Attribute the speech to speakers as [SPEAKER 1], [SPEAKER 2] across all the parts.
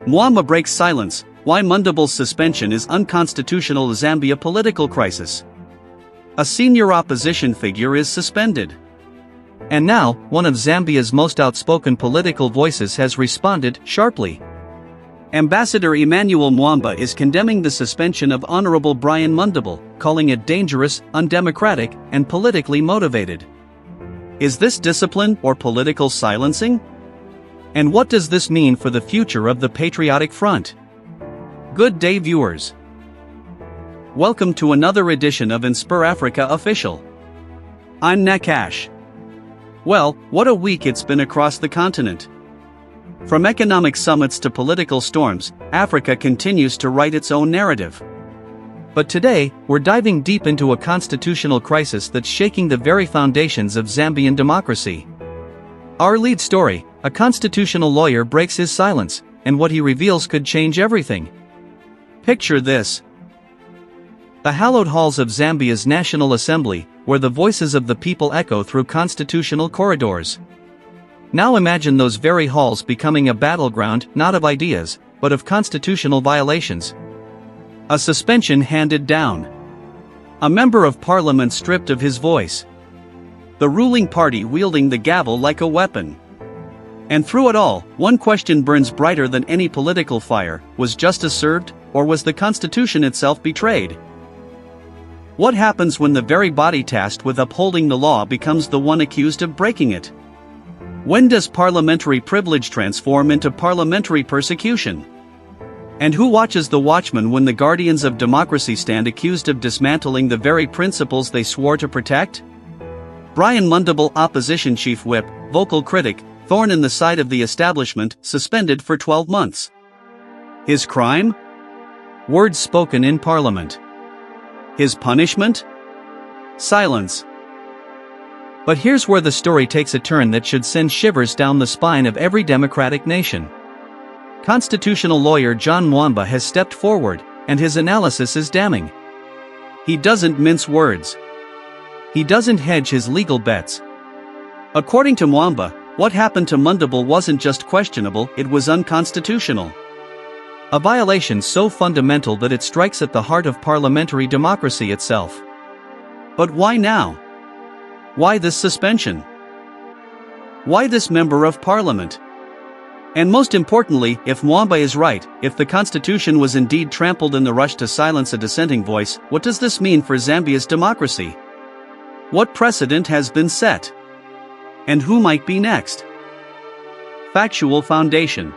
[SPEAKER 1] Mwamba breaks silence, why Mundubile's suspension is unconstitutional. Zambia political crisis. A senior opposition figure is suspended. And now, one of Zambia's most outspoken political voices has responded sharply. Ambassador Emmanuel Mwamba is condemning the suspension of Honorable Brian Mundubile, calling it dangerous, undemocratic, and politically motivated. Is this discipline or political silencing? And what does this mean for the future of the Patriotic Front? Good day, viewers. Welcome to another edition of InspirAfrica Official. I'm Nakash. Well, what a week it's been across the continent. From economic summits to political storms, Africa continues to write its own narrative. But today, we're diving deep into a constitutional crisis that's shaking the very foundations of Zambian democracy. Our lead story: a constitutional lawyer breaks his silence, and what he reveals could change everything. Picture this. The hallowed halls of Zambia's National Assembly, where the voices of the people echo through constitutional corridors. Now imagine those very halls becoming a battleground, not of ideas, but of constitutional violations. A suspension handed down. A member of parliament stripped of his voice. The ruling party wielding the gavel like a weapon. And through it all, one question burns brighter than any political fire: was justice served, or was the Constitution itself betrayed? What happens when the very body tasked with upholding the law becomes the one accused of breaking it? When does parliamentary privilege transform into parliamentary persecution? And who watches the watchmen when the guardians of democracy stand accused of dismantling the very principles they swore to protect? Brian Mundubile, opposition chief whip, vocal critic, thorn in the side of the establishment, suspended for 12 months. His crime? Words spoken in parliament. His punishment? Silence. But here's where the story takes a turn that should send shivers down the spine of every democratic nation. Constitutional lawyer John Mwamba has stepped forward, and his analysis is damning. He doesn't mince words. He doesn't hedge his legal bets. According to Mwamba, what happened to Mundubile wasn't just questionable, it was unconstitutional. A violation so fundamental that it strikes at the heart of parliamentary democracy itself. But why now? Why this suspension? Why this member of parliament? And most importantly, if Mwamba is right, if the Constitution was indeed trampled in the rush to silence a dissenting voice, what does this mean for Zambia's democracy? What precedent has been set? And who might be next? Factual foundation.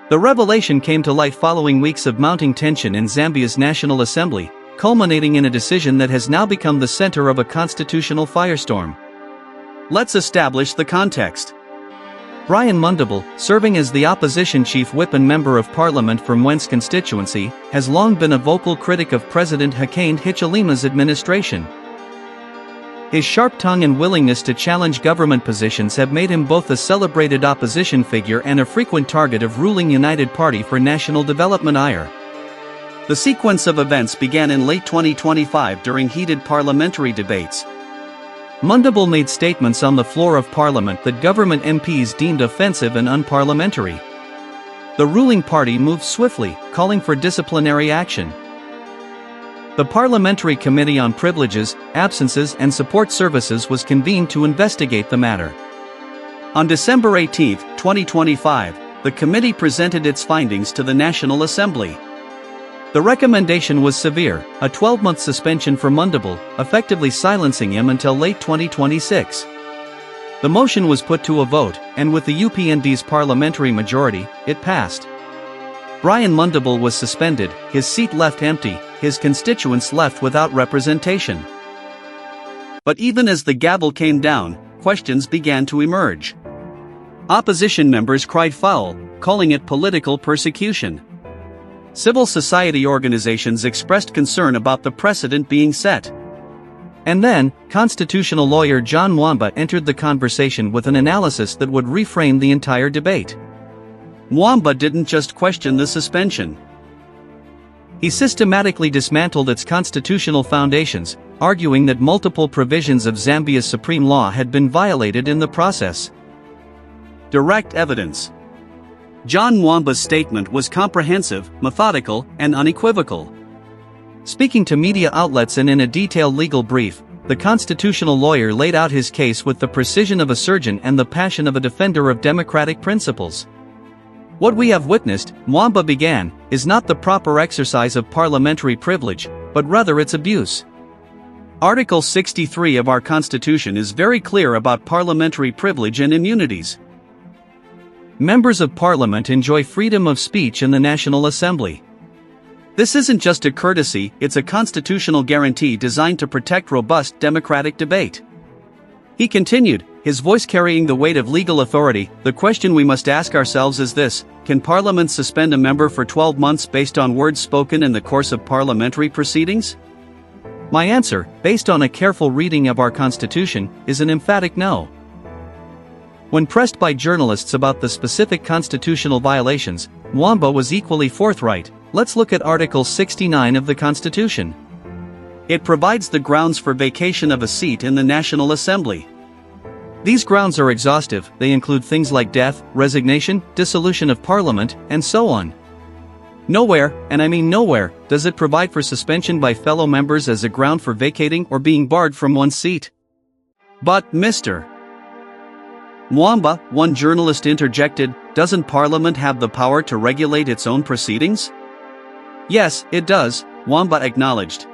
[SPEAKER 1] The revelation came to light following weeks of mounting tension in Zambia's National Assembly, culminating in a decision that has now become the center of a constitutional firestorm. Let's establish the context. Brian Mundubile, serving as the opposition chief whip and member of parliament from Mwen's constituency, has long been a vocal critic of President Hakainde Hichilema's administration. His sharp tongue and willingness to challenge government positions have made him both a celebrated opposition figure and a frequent target of ruling United Party for National Development ire. The sequence of events began in late 2025 during heated parliamentary debates. Mundubile made statements on the floor of parliament that government MPs deemed offensive and unparliamentary. The ruling party moved swiftly, calling for disciplinary action. The Parliamentary Committee on Privileges, Absences and Support Services was convened to investigate the matter. On December 18, 2025, the committee presented its findings to the National Assembly. The recommendation was severe: a 12-month suspension for Mundubile, effectively silencing him until late 2026. The motion was put to a vote, and with the UPND's parliamentary majority, it passed. Brian Mundubile was suspended, his seat left empty, his constituents left without representation. But even as the gavel came down, questions began to emerge. Opposition members cried foul, calling it political persecution. Civil society organizations expressed concern about the precedent being set. And then, constitutional lawyer John Mwamba entered the conversation with an analysis that would reframe the entire debate. Mwamba didn't just question the suspension. He systematically dismantled its constitutional foundations, arguing that multiple provisions of Zambia's supreme law had been violated in the process. Direct evidence. John Mwamba's statement was comprehensive, methodical, and unequivocal. Speaking to media outlets and in a detailed legal brief, the constitutional lawyer laid out his case with the precision of a surgeon and the passion of a defender of democratic principles. What we have witnessed, Mwamba began, is not the proper exercise of parliamentary privilege, but rather its abuse. Article 63 of our Constitution is very clear about parliamentary privilege and immunities. Members of Parliament enjoy freedom of speech in the National Assembly. This isn't just a courtesy, it's a constitutional guarantee designed to protect robust democratic debate. He continued, his voice carrying the weight of legal authority. The question we must ask ourselves is this: can Parliament suspend a member for 12 months based on words spoken in the course of parliamentary proceedings? My answer, based on a careful reading of our Constitution, is an emphatic no. When pressed by journalists about the specific constitutional violations, Mwamba was equally forthright. Let's look at Article 69 of the Constitution. It provides the grounds for vacation of a seat in the National Assembly. These grounds are exhaustive. They include things like death, resignation, dissolution of Parliament, and so on. Nowhere, and I mean nowhere, does it provide for suspension by fellow members as a ground for vacating or being barred from one's seat. But, Mr. Mwamba, one journalist interjected, doesn't Parliament have the power to regulate its own proceedings? Yes, it does, Mwamba acknowledged.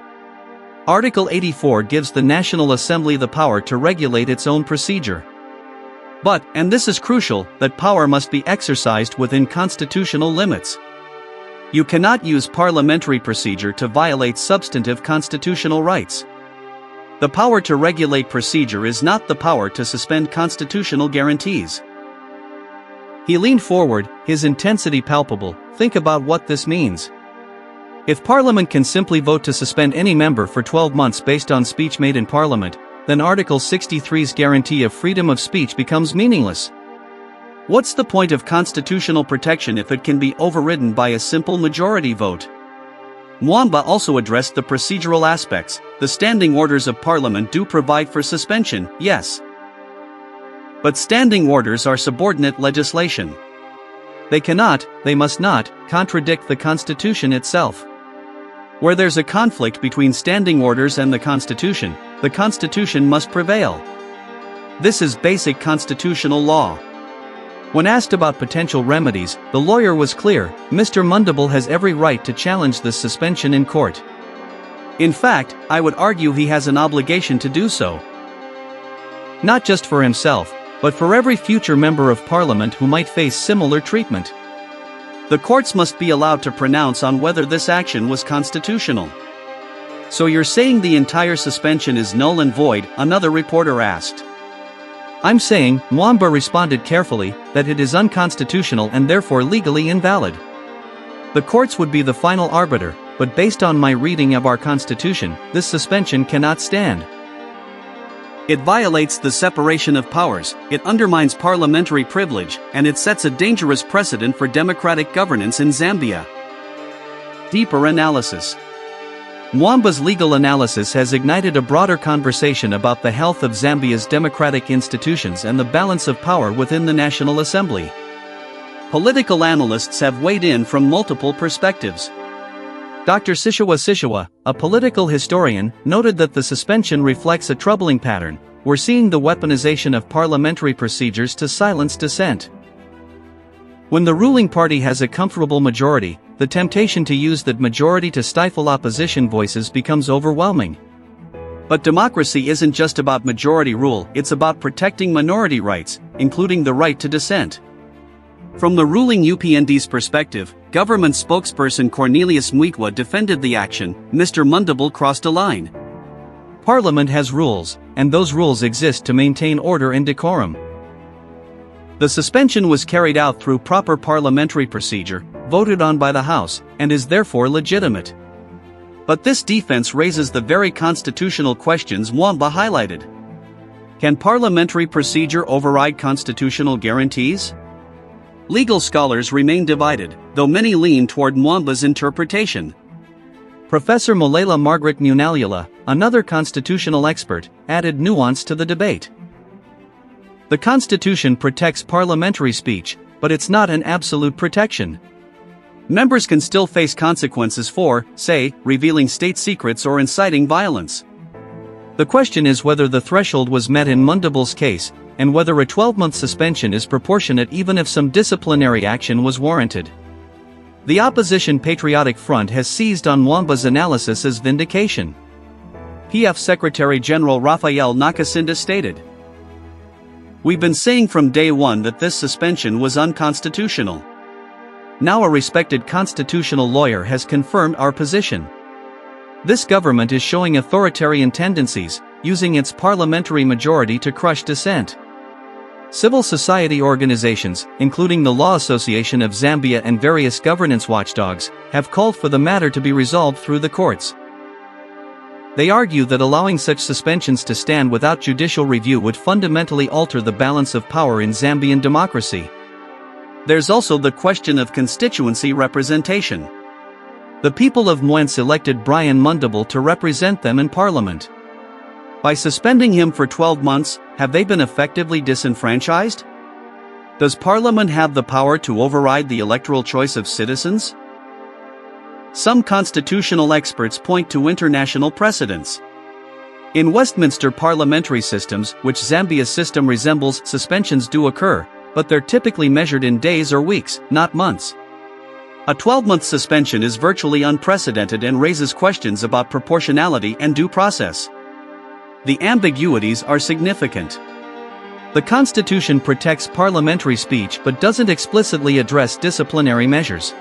[SPEAKER 1] Article 84 gives the National Assembly the power to regulate its own procedure. But, and this is crucial, that power must be exercised within constitutional limits. You cannot use parliamentary procedure to violate substantive constitutional rights. The power to regulate procedure is not the power to suspend constitutional guarantees. He leaned forward, his intensity palpable. Think about what this means. If Parliament can simply vote to suspend any member for 12 months based on speech made in Parliament, then Article 63's guarantee of freedom of speech becomes meaningless. What's the point of constitutional protection if it can be overridden by a simple majority vote? Mwamba also addressed the procedural aspects. The standing orders of Parliament do provide for suspension, yes. But standing orders are subordinate legislation. They cannot, they must not, contradict the Constitution itself. Where there's a conflict between standing orders and the Constitution must prevail. This is basic constitutional law. When asked about potential remedies, the lawyer was clear: Mr. Mundubile has every right to challenge this suspension in court. In fact, I would argue he has an obligation to do so. Not just for himself, but for every future member of Parliament who might face similar treatment. The courts must be allowed to pronounce on whether this action was constitutional. So you're saying the entire suspension is null and void? Another reporter asked. I'm saying, Mwamba responded carefully, that it is unconstitutional and therefore legally invalid. The courts would be the final arbiter, but based on my reading of our Constitution, this suspension cannot stand. It violates the separation of powers, it undermines parliamentary privilege, and it sets a dangerous precedent for democratic governance in Zambia. Deeper analysis. Mwamba's legal analysis has ignited a broader conversation about the health of Zambia's democratic institutions and the balance of power within the National Assembly. Political analysts have weighed in from multiple perspectives. Dr. Sishiwa, a political historian, noted that the suspension reflects a troubling pattern. We're seeing the weaponization of parliamentary procedures to silence dissent. When the ruling party has a comfortable majority, the temptation to use that majority to stifle opposition voices becomes overwhelming. But democracy isn't just about majority rule, it's about protecting minority rights, including the right to dissent. From the ruling UPND's perspective, government spokesperson Cornelius Mwikwa defended the action. Mr. Mundubile crossed a line. Parliament has rules, and those rules exist to maintain order and decorum. The suspension was carried out through proper parliamentary procedure, voted on by the House, and is therefore legitimate. But this defense raises the very constitutional questions Mwamba highlighted. Can parliamentary procedure override constitutional guarantees? Legal scholars remain divided, though many lean toward Mwamba's interpretation. Professor Molela Margaret Munalula, another constitutional expert, added nuance to the debate. The Constitution protects parliamentary speech, but it's not an absolute protection. Members can still face consequences for, say, revealing state secrets or inciting violence. The question is whether the threshold was met in Mundubile's case, and whether a 12-month suspension is proportionate even if some disciplinary action was warranted. The opposition Patriotic Front has seized on Mwamba's analysis as vindication. PF Secretary General Raphael Nakasinda stated, "We've been saying from day one that this suspension was unconstitutional. Now a respected constitutional lawyer has confirmed our position. This government is showing authoritarian tendencies, using its parliamentary majority to crush dissent." Civil society organizations, including the Law Association of Zambia and various governance watchdogs, have called for the matter to be resolved through the courts. They argue that allowing such suspensions to stand without judicial review would fundamentally alter the balance of power in Zambian democracy. There's also the question of constituency representation. The people of Mwamba selected Brian Mundubile to represent them in parliament. By suspending him for 12 months, have they been effectively disenfranchised? Does Parliament have the power to override the electoral choice of citizens? Some constitutional experts point to international precedents. In Westminster parliamentary systems, which Zambia's system resembles, suspensions do occur, but they're typically measured in days or weeks, not months. A 12-month suspension is virtually unprecedented and raises questions about proportionality and due process. The ambiguities are significant. The Constitution protects parliamentary speech but doesn't explicitly address disciplinary measures.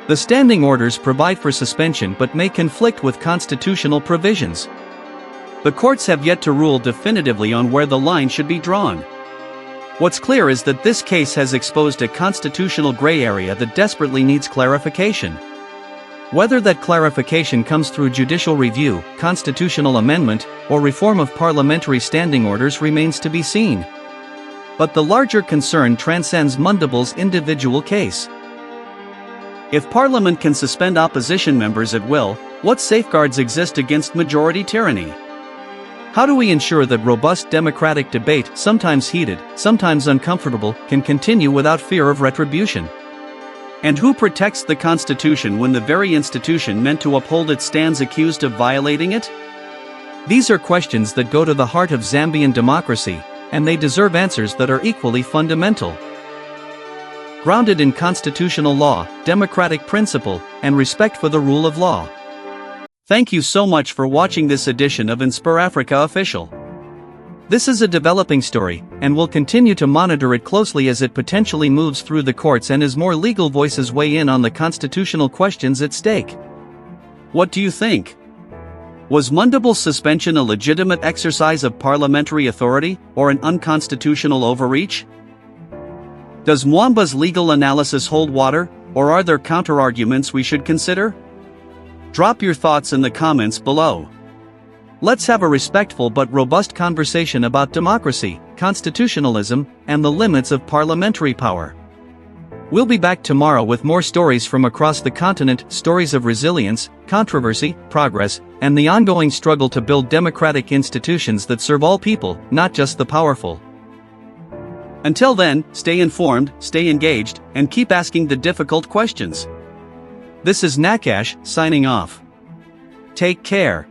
[SPEAKER 1] The standing orders provide for suspension but may conflict with constitutional provisions. The courts have yet to rule definitively on where the line should be drawn. What's clear is that this case has exposed a constitutional gray area that desperately needs clarification. Whether that clarification comes through judicial review, constitutional amendment, or reform of parliamentary standing orders remains to be seen. But the larger concern transcends Mundubile's individual case. If Parliament can suspend opposition members at will, what safeguards exist against majority tyranny? How do we ensure that robust democratic debate, sometimes heated, sometimes uncomfortable, can continue without fear of retribution? And who protects the Constitution when the very institution meant to uphold it stands accused of violating it? These are questions that go to the heart of Zambian democracy, and they deserve answers that are equally fundamental. Grounded in constitutional law, democratic principle, and respect for the rule of law. Thank you so much for watching this edition of InspirAfrica Official. This is a developing story, and we'll continue to monitor it closely as it potentially moves through the courts and as more legal voices weigh in on the constitutional questions at stake. What do you think? Was Mundubile's suspension a legitimate exercise of parliamentary authority, or an unconstitutional overreach? Does Mwamba's legal analysis hold water, or are there counter-arguments we should consider? Drop your thoughts in the comments below. Let's have a respectful but robust conversation about democracy, constitutionalism, and the limits of parliamentary power. We'll be back tomorrow with more stories from across the continent, stories of resilience, controversy, progress, and the ongoing struggle to build democratic institutions that serve all people, not just the powerful. Until then, stay informed, stay engaged, and keep asking the difficult questions. This is Nakash, signing off. Take care.